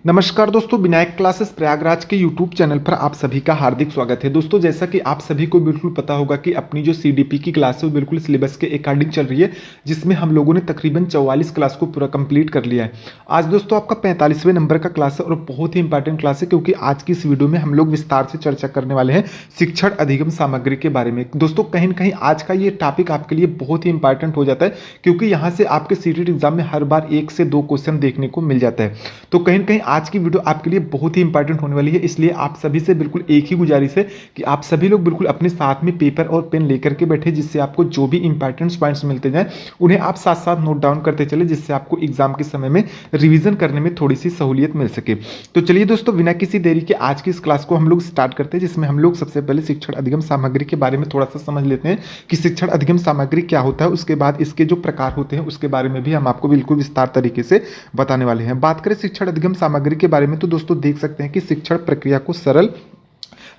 नमस्कार दोस्तों, विनायक क्लासेस प्रयागराज के यूट्यूब चैनल पर आप सभी का हार्दिक स्वागत है। दोस्तों, जैसा कि आप सभी को बिल्कुल पता होगा कि अपनी जो सीडीपी की क्लास है वो बिल्कुल सिलेबस के अकॉर्डिंग चल रही है, जिसमें हम लोगों ने तकरीबन 44 क्लास को पूरा कंप्लीट कर लिया है। आज दोस्तों आपका 45वें नंबर का क्लास है और बहुत ही इंपॉर्टेंट क्लास है, क्योंकि आज की इस वीडियो में हम लोग विस्तार से चर्चा करने वाले हैं शिक्षण अधिगम सामग्री के बारे में। दोस्तों, कहीं ना कहीं आज का ये टॉपिक आपके लिए बहुत ही इंपॉर्टेंट हो जाता है, क्योंकि यहाँ से आपके सीटेट एग्जाम में हर बार 1 से 2 क्वेश्चन देखने को मिल जाता है। तो कहीं ना कहीं आज की वीडियो आपके लिए बहुत ही इंपॉर्टेंट होने वाली है, इसलिए आप सभी से बिल्कुल एक ही गुजारिश है कि आप सभी लोग बिल्कुल अपने साथ में पेपर और पेन लेकर के बैठे, जिससे आपको जो भी इंपॉर्टेंट पॉइंट्स मिलते जाएं उन्हें आप साथ साथ नोट डाउन करते चले, जिससे आपको एग्जाम के समय में रिवीजन करने में थोड़ी सी सहूलियत मिल सके। तो चलिए दोस्तों, बिना किसी देरी के आज की इस क्लास को हम लोग स्टार्ट करते हैं, जिसमें हम लोग सबसे पहले शिक्षण अधिगम सामग्री के बारे में थोड़ा सा समझ लेते हैं कि शिक्षण अधिगम सामग्री क्या होता है। उसके बाद इसके जो प्रकार होते हैं उसके बारे में भी हम आपको बिल्कुल विस्तार तरीके से बताने वाले हैं। बात करें शिक्षण अधिगम सामग्री के बारे में तो दोस्तों देख सकते हैं कि शिक्षण प्रक्रिया को सरल,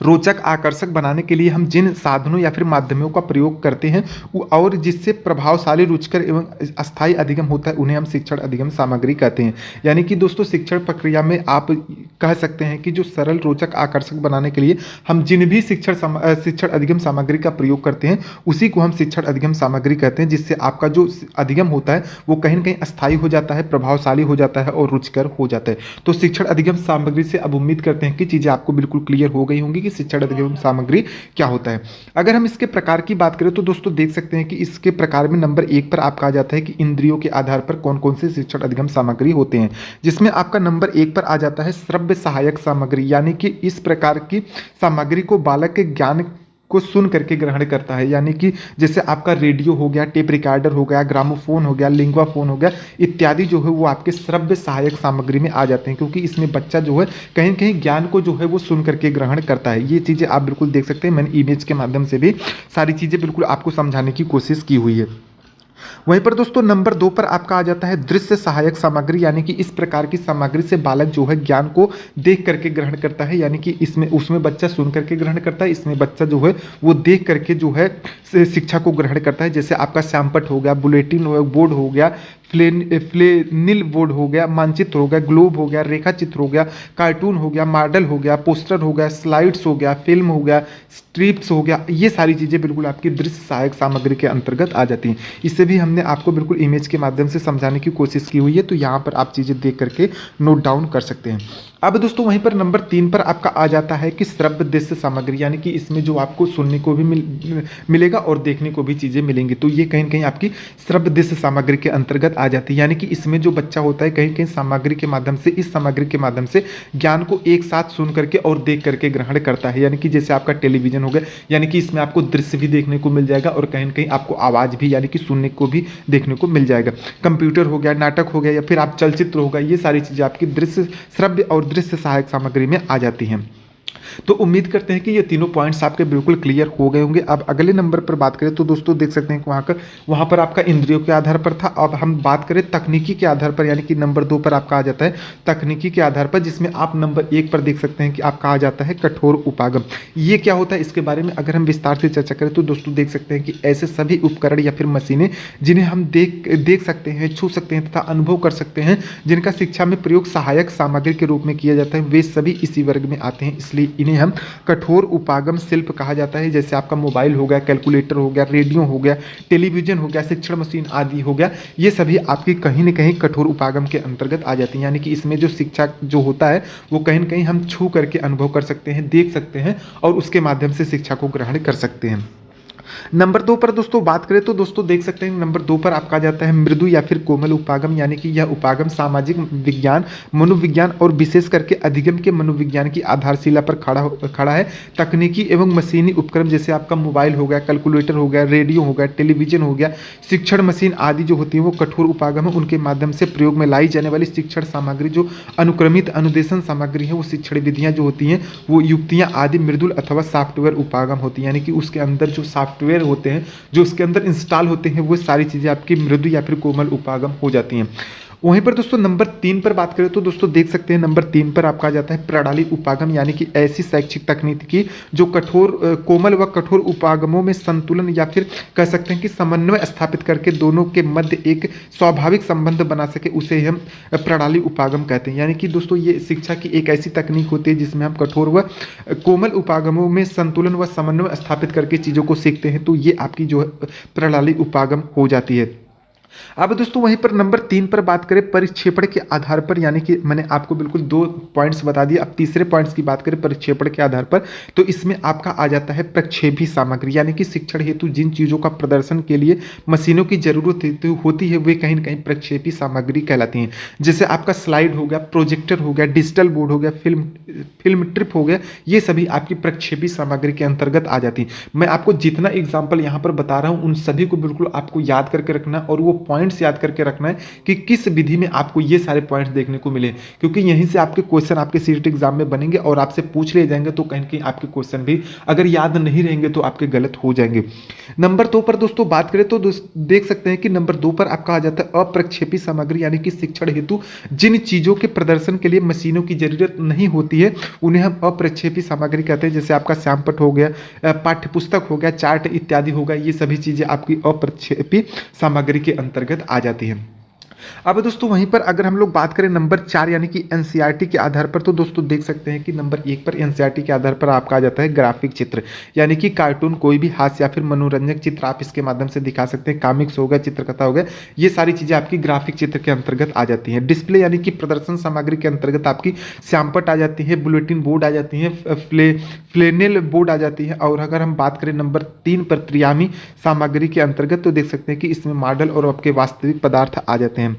रोचक, आकर्षक बनाने के लिए हम जिन साधनों या फिर माध्यमों का प्रयोग करते हैं और जिससे प्रभावशाली, रुचिकर एवं अस्थायी अधिगम होता है, उन्हें हम शिक्षण अधिगम सामग्री कहते हैं। यानी कि दोस्तों शिक्षण प्रक्रिया में आप कह सकते हैं कि जो सरल, रोचक, आकर्षक बनाने के लिए हम जिन भी शिक्षण अधिगम सामग्री का प्रयोग करते हैं उसी को हम शिक्षण अधिगम सामग्री कहते हैं, जिससे आपका जो अधिगम होता है वो कहीं ना कहीं अस्थायी हो जाता है, प्रभावशाली हो जाता है और रुचिकर हो जाता है। तो शिक्षण अधिगम सामग्री से अब उम्मीद करते हैं कि चीज़ें आपको बिल्कुल क्लियर हो गई होंगी कि शिक्षण अधिगम सामग्री क्या होता है। अगर हम इसके प्रकार की बात करें तो दोस्तों देख सकते हैं कि इसके प्रकार में नंबर 1 पर आपका आ जाता है कि इंद्रियों के आधार पर कौन कौन से शिक्षण अधिगम सामग्री होते हैं, जिसमें आपका नंबर 1 पर आ जाता है श्रव्य सहायक सामग्री। यानी कि इस प्रकार की सामग्री को बालक के ज्ञान को सुन करके ग्रहण करता है। यानी कि जैसे आपका रेडियो हो गया, टेप रिकॉर्डर हो गया, ग्रामोफोन हो गया, लिंगवा फोन हो गया इत्यादि जो है वो आपके श्रव्य सहायक सामग्री में आ जाते हैं, क्योंकि इसमें बच्चा जो है कहीं न कहीं ज्ञान को जो है वो सुन करके ग्रहण करता है। ये चीज़ें आप बिल्कुल देख सकते हैं, मैंने इमेज के माध्यम से भी सारी चीज़ें बिल्कुल आपको समझाने की कोशिश की हुई है। वहीं पर दोस्तों नंबर 2 पर आपका आ जाता है दृश्य सहायक सामग्री। यानी कि इस प्रकार की सामग्री से बालक जो है ज्ञान को देख करके ग्रहण करता है। यानी कि इसमें उसमें बच्चा सुन करके ग्रहण करता है, इसमें बच्चा जो है वो देख करके जो है शिक्षा को ग्रहण करता है। जैसे आपका श्यामपट हो गया, बुलेटिन बोर्ड हो गया, फ्लेनिल बोर्ड हो गया, मानचित्र हो गया, ग्लोब हो गया, रेखा चित्र हो गया, कार्टून हो गया, मॉडल हो गया, पोस्टर हो गया, स्लाइड्स हो गया, फिल्म हो गया, स्ट्रिप्स हो गया, ये सारी चीज़ें बिल्कुल आपकी दृश्य सहायक सामग्री के अंतर्गत आ जाती हैं। इससे भी हमने आपको बिल्कुल इमेज के माध्यम से समझाने की कोशिश की हुई है, तो यहाँ पर आप चीज़ें देख करके नोट डाउन कर सकते हैं। अब दोस्तों वहीं पर नंबर 3 पर आपका आ जाता है कि श्रव्य दृश्य सामग्री। यानी कि इसमें जो आपको सुनने को भी मिलेगा और देखने को भी चीज़ें मिलेंगी, तो ये कहीं न कहीं आपकी श्रव्य दृश्य सामग्री के अंतर्गत आ जाती है। यानी कि इसमें जो बच्चा होता है कहीं कहीं सामग्री के माध्यम से, इस सामग्री के माध्यम से ज्ञान को एक साथ सुन करके और देख करके ग्रहण करता है। यानी कि जैसे आपका टेलीविजन हो गया, यानी कि इसमें आपको दृश्य भी देखने को मिल जाएगा और कहीं न कहीं आपको आवाज़ भी यानी कि सुनने को भी देखने को मिल जाएगा। कंप्यूटर हो गया, नाटक हो गया या फिर आप चलचित्र होगा, ये सारी चीज़ें आपकी दृश्य, श्रव्य और दृश्य सहायक सामग्री में आ जाती हैं। तो उम्मीद करते हैं कि ये तीनों पॉइंट्स आपके बिल्कुल क्लियर हो गए होंगे। अब अगले नंबर पर बात करें तो दोस्तों देख सकते हैं कि वहाँ पर आपका इंद्रियों के आधार पर था। अब हम बात करें तकनीकी के आधार पर, यानी कि नंबर 2 पर आपका आ जाता है तकनीकी के आधार पर, जिसमें आप नंबर 1 पर देख सकते हैं कि आपका आ जाता है कठोर उपागम। ये क्या होता है, इसके बारे में अगर हम विस्तार से चर्चा करें तो दोस्तों देख सकते हैं कि ऐसे सभी उपकरण या फिर मशीनें जिन्हें हम देख सकते हैं, छू सकते हैं तथा अनुभव कर सकते हैं, जिनका शिक्षा में प्रयोग सहायक सामग्री के रूप में किया जाता है, वे सभी इसी वर्ग में आते हैं। इसलिए इन्हें हम कठोर उपागम शिल्प कहा जाता है। जैसे आपका मोबाइल हो गया, कैलकुलेटर हो गया, रेडियो हो गया, टेलीविजन हो गया, शिक्षण मशीन आदि हो गया, ये सभी आपकी कहीं न कहीं कठोर उपागम के अंतर्गत आ जाती हैं। यानी कि इसमें जो शिक्षा जो होता है वो कहीं न कहीं हम छू करके अनुभव कर सकते हैं, देख सकते हैं और उसके माध्यम से शिक्षा को ग्रहण कर सकते हैं। नंबर 2 पर दोस्तों बात करें तो दोस्तों देख सकते हैं नंबर 2 पर आपका जाता है मृदु या फिर कोमल उपागम। यानी कि यह उपागम सामाजिक विज्ञान, मनोविज्ञान और विशेष करके अधिगम के मनोविज्ञान की आधारशिला पर खड़ा है। तकनीकी एवं मशीनी उपकरण जैसे आपका मोबाइल हो गया, कैलकुलेटर हो गया, रेडियो हो गया, टेलीविजन हो गया, शिक्षण मशीन आदि जो होती है वो कठोर उपागम है। उनके माध्यम से प्रयोग में लाई जाने वाली शिक्षण सामग्री जो अनुक्रमित अनुदेशन सामग्री है, वो शिक्षण विधियाँ जो होती हैं वो युक्तियाँ आदि मृदुल अथवा सॉफ्टवेयर उपागम होती है। यानी कि उसके अंदर जो सॉफ्टवेयर होते हैं, जो उसके अंदर इंस्टॉल होते हैं, वो सारी चीज़ें आपकी मृदु या फिर कोमल उपागम हो जाती हैं। वहीं पर दोस्तों नंबर 3 पर बात करें तो दोस्तों देख सकते हैं नंबर 3 पर आपका आ जाता है प्रणाली उपागम, यानी कि ऐसी शैक्षिक तकनीकी जो कोमल व कठोर उपागमों में संतुलन या फिर कह सकते हैं कि समन्वय स्थापित करके दोनों के मध्य एक स्वाभाविक संबंध बना सके, उसे हम प्रणाली उपागम कहते हैं। यानी कि दोस्तों ये शिक्षा की एक ऐसी तकनीक होती है जिसमें हम कठोर व कोमल उपागमों में संतुलन व समन्वय स्थापित करके चीज़ों को सीखते हैं, तो ये आपकी जो है प्रणाली उपागम हो जाती है। अब दोस्तों वहीं पर नंबर 3 पर बात करें परिक्षेपण के आधार पर, यानी कि मैंने आपको बिल्कुल 2 पॉइंट्स बता दिए। अब तीसरे पॉइंट्स की बात करें परिक्षेपण के आधार पर, तो इसमें आपका आ जाता है प्रक्षेपी सामग्री, यानी कि शिक्षण हेतु जिन चीज़ों का प्रदर्शन के लिए मशीनों की जरूरत होती है वे कहीं ना कहीं प्रक्षेपी सामग्री कहलाती हैं। जैसे आपका स्लाइड हो गया, प्रोजेक्टर हो गया, डिजिटल बोर्ड हो गया, फिल्म ट्रिप हो गया, ये सभी आपकी प्रक्षेपी सामग्री के अंतर्गत आ जाती है। मैं आपको जितना एग्जाम्पल यहाँ पर बता रहा हूँ उन सभी को बिल्कुल आपको याद करके रखना और वो पॉइंट्स याद करके रखना है कि किस विधि में आपको ये सारे पॉइंट्स देखने को मिले, क्योंकि यहीं से आपके क्वेश्चन आपके सीटेट एग्जाम में बनेंगे और आपसे पूछ लिए जाएंगे, तो कहीं ना कहीं आपके क्वेश्चन भी अगर याद नहीं रहेंगे तो आपके गलत हो जाएंगे। नंबर 2 पर दोस्तों बात करें तो देख सकते हैं कि नंबर 2 पर आपका आ जाता है अप्रक्षेपी सामग्री, यानी कि शिक्षण हेतु जिन चीजों के प्रदर्शन के लिए मशीनों की जरूरत नहीं होती है उन्हें हम अप्रक्षेपी सामग्री कहते हैं। जैसे आपका श्यामपट्ट हो गया, पाठ्य पुस्तक हो गया, चार्ट इत्यादि होगा, ये सभी चीजें आपकी अप्रक्षेपी सामग्री के अंतर्गत आ जाती है। अब दोस्तों वहीं पर अगर हम लोग बात करें नंबर 4 यानी कि एनसीईआरटी के आधार पर, तो दोस्तों देख सकते हैं कि नंबर 1 पर एनसीईआरटी के आधार पर आपका आ जाता है ग्राफिक चित्र, यानी कि कार्टून, कोई भी हास्य या फिर मनोरंजक चित्र आप इसके माध्यम से दिखा सकते हैं। कॉमिक्स हो गया, चित्रकथा हो गया, ये सारी चीजें आपकी ग्राफिक चित्र के अंतर्गत आ जाती हैं। डिस्प्ले यानी कि प्रदर्शन सामग्री के अंतर्गत आपकी श्यामपट्ट आ जाती है, बुलेटिन बोर्ड आ जाती है, फ्लेनेल बोर्ड आ जाती है। और अगर हम बात करें नंबर 3 पर त्रियामी सामग्री के अंतर्गत, तो देख सकते हैं कि इसमें मॉडल और आपके वास्तविक पदार्थ आ जाते हैं।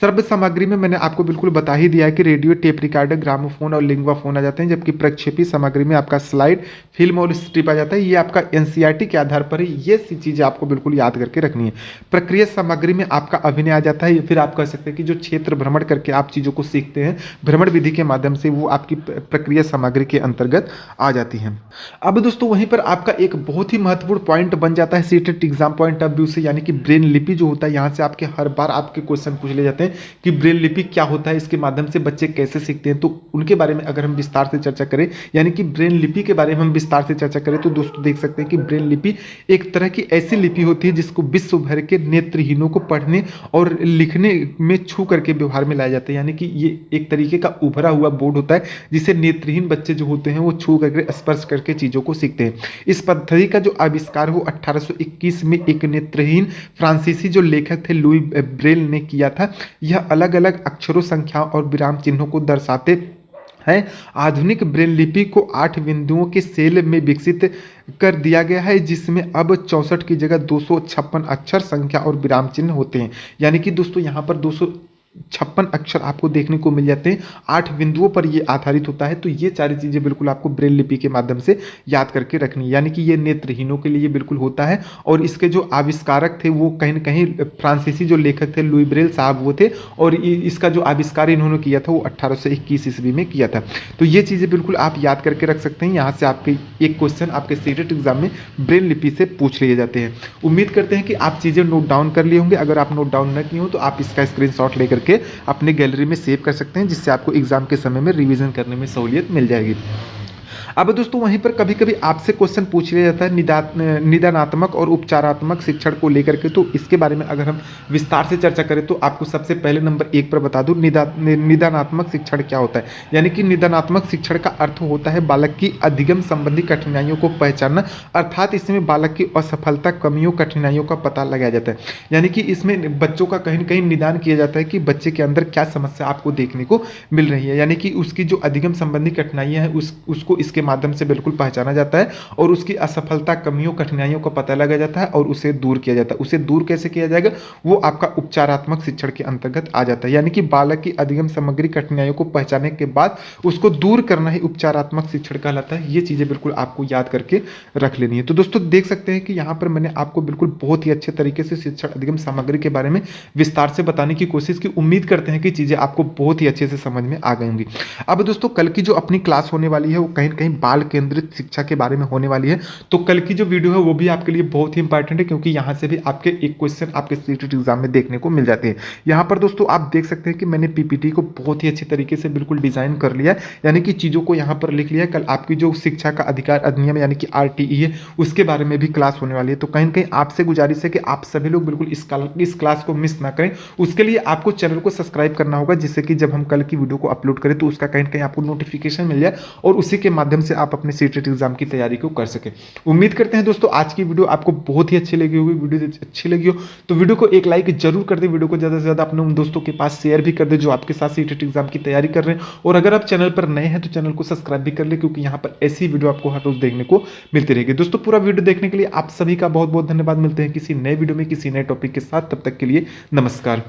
सर्व सामग्री में मैंने आपको बिल्कुल बता ही दिया है कि रेडियो, टेप रिकॉर्डर, ग्रामोफोन और लिंगवा फोन आ जाते हैं, जबकि प्रक्षेपी सामग्री में आपका स्लाइड, फिल्म और स्ट्रिप आ जाता है। ये आपका एनसीईआरटी के आधार पर ही ये सी चीजें आपको बिल्कुल याद करके रखनी है। प्रक्रिया सामग्री में आपका अभिनय आ जाता है, या फिर आप कह सकते हैं कि जो क्षेत्र भ्रमण करके आप चीजों को सीखते हैं भ्रमण विधि के माध्यम से, वो आपकी प्रक्रिया सामग्री के अंतर्गत आ जाती है। अब दोस्तों वहीं पर आपका एक बहुत ही महत्वपूर्ण पॉइंट बन जाता है CTET exam point of view से, यानी कि ब्रेन लिपि जो होता है। यहाँ से आपके हर बार आपके क्वेश्चन पूछ ले जाते हैं कि ब्रेन लिपि क्या होता है, इसके माध्यम से बच्चे कैसे सीखते हैं, तो उनके बारे में अगर हम विस्तार से चर्चा करें, यानी कि ब्रेन लिपि के बारे में हम विस्तार से चर्चा करें, तो दोस्तों देख सकते हैं कि ब्रेन लिपि एक तरह की ऐसी लिपि होती है जिसको विश्व भर के नेत्रहीनों को पढ़ने और लिखने में छू करके व्यवहार में लाया जाता है। यानी कि ये एक तरीके का उभरा हुआ बोर्ड होता है जिसे नेत्रहीन बच्चे जो होते हैं वो छू करके स्पर्श करके चीजों को सीखते हैं। इस पद्धति का जो आविष्कार वो 1821 में एक नेत्रहीन फ्रांसीसी जो लेखक थे लुई ब्रेल ने किया था। यह अलग अलग अक्षरों, संख्याओं और विराम चिन्हों को दर्शाते हैं। आधुनिक ब्रेल लिपि को 8 बिंदुओं के सेल में विकसित कर दिया गया है, जिसमें अब 64 की जगह 256 अक्षर, संख्या और विराम चिन्ह होते हैं। यानी कि दोस्तों यहाँ पर 256 अक्षर आपको देखने को मिल जाते हैं, 8 बिंदुओं पर ये आधारित होता है। तो ये सारी चीजें बिल्कुल आपको ब्रेल लिपि के माध्यम से याद करके रखनी है। यानी कि ये नेत्रहीनों के लिए बिल्कुल होता है, और इसके जो आविष्कारक थे वो कहीं न कहीं फ्रांसीसी जो लेखक थे लुई ब्रेल साहब वो थे, और इसका जो आविष्कार इन्होंने किया था वो 1821 ईस्वी में किया था। तो ये चीजें बिल्कुल आप याद करके रख सकते हैं। यहाँ से आपके एक क्वेश्चन आपके सीटेट एग्जाम में ब्रेल लिपि से पूछ लिए जाते हैं। उम्मीद करते हैं कि आप चीजें नोट डाउन कर लिए होंगे। अगर आप नोट डाउन न किए हो तो आप इसका स्क्रीनशॉट लेकर के अपने गैलरी में सेव कर सकते हैं, जिससे आपको एग्जाम के समय में रिवीजन करने में सहूलियत मिल जाएगी। अब दोस्तों वहीं पर कभी कभी आपसे क्वेश्चन पूछ लिया जाता है निदानात्मक और उपचारात्मक शिक्षण को लेकर के, तो इसके बारे में अगर हम विस्तार से चर्चा करें तो आपको सबसे पहले नंबर 1 पर बता दूं निदानात्मक शिक्षण क्या होता है। यानी कि निदानात्मक शिक्षण का अर्थ होता है बालक की अधिगम संबंधी कठिनाइयों को पहचानना, अर्थात इसमें बालक की असफलता, कमियों, कठिनाइयों का पता लगाया जाता है। यानी कि इसमें बच्चों का कहीं न कहीं निदान किया जाता है कि बच्चे के अंदर क्या समस्या आपको देखने को मिल रही है। यानी कि उसकी जो अधिगम संबंधी कठिनाइयां हैं उसको इसके माध्यम से बिल्कुल पहचाना जाता है, और उसकी असफलता, कमियों, कठिनाइयों का पता लगाया जाता है और उसे दूर किया जाता है। उसे दूर कैसे किया जाएगा, वो आपका उपचारात्मक शिक्षण के अंतर्गत आ जाता है। यानी कि बालक की अधिगम सामग्री, कठिनाइयों को पहचानने के बाद उसको दूर करना ही उपचारात्मक शिक्षण कहलाता है। ये चीजें बिल्कुल आपको याद करके रख लेनी है। तो दोस्तों देख सकते हैं कि यहाँ पर मैंने आपको बिल्कुल बहुत ही अच्छे तरीके से शिक्षण अधिगम सामग्री के बारे में विस्तार से बताने की कोशिश की। उम्मीद करते हैं कि चीजें आपको बहुत ही अच्छे से समझ में आ गई होंगी। अब दोस्तों कल की जो अपनी क्लास होने वाली है वो कहीं न कहीं कहीं बाल केंद्रित शिक्षा के बारे में होने वाली है। तो कल की जो वीडियो है वो भी आपके लिए बहुत ही इंपॉर्टेंट है, क्योंकि यहाँ से भी आपके एक क्वेश्चन आपके सीटेट एग्जाम में देखने को मिल जाते हैं। यहाँ पर दोस्तों आप देख सकते हैं कि मैंने पीपीटी को बहुत ही अच्छे तरीके से बिल्कुल डिजाइन कर लिया है, यानी कि चीजों को यहाँ पर लिख लिया है। कल आपकी जो शिक्षा का अधिकार अधिनियम यानी कि आरटीई है उसके बारे में भी क्लास होने वाली है। तो कहीं ना कहीं आपसे गुजारिश है कि आप सभी लोग बिल्कुल इस क्लास को मिस ना करें। उसके लिए आपको चैनल को सब्सक्राइब करना होगा, जिससे कि जब हम कल की वीडियो को अपलोड करें तो उसका कहीं ना कहीं आपको नोटिफिकेशन मिल जाए और उसी के माध्यम से आप अपने सीटेट एग्जाम की तैयारी को कर सके। उम्मीद करते हैं दोस्तों आज की वीडियो आपको बहुत ही अच्छी लगी होगी। वीडियो अच्छी लगी हो तो वीडियो को एक लाइक जरूर कर दे, वीडियो को ज्यादा से ज्यादा अपने उन दोस्तों के पास शेयर भी कर दे जो आपके साथ सीटेट एग्जाम की तैयारी कर रहे हैं। और अगर आप चैनल पर नए हैं तो चैनल को सब्सक्राइब भी कर ले, क्योंकि यहाँ पर ऐसी वीडियो आपको हर रोज देखने को मिलती रहेगी। दोस्तों पूरा वीडियो देखने के लिए आप सभी का बहुत बहुत धन्यवाद। मिलते हैं किसी नए वीडियो में किसी नए टॉपिक के साथ, तब तक के लिए नमस्कार।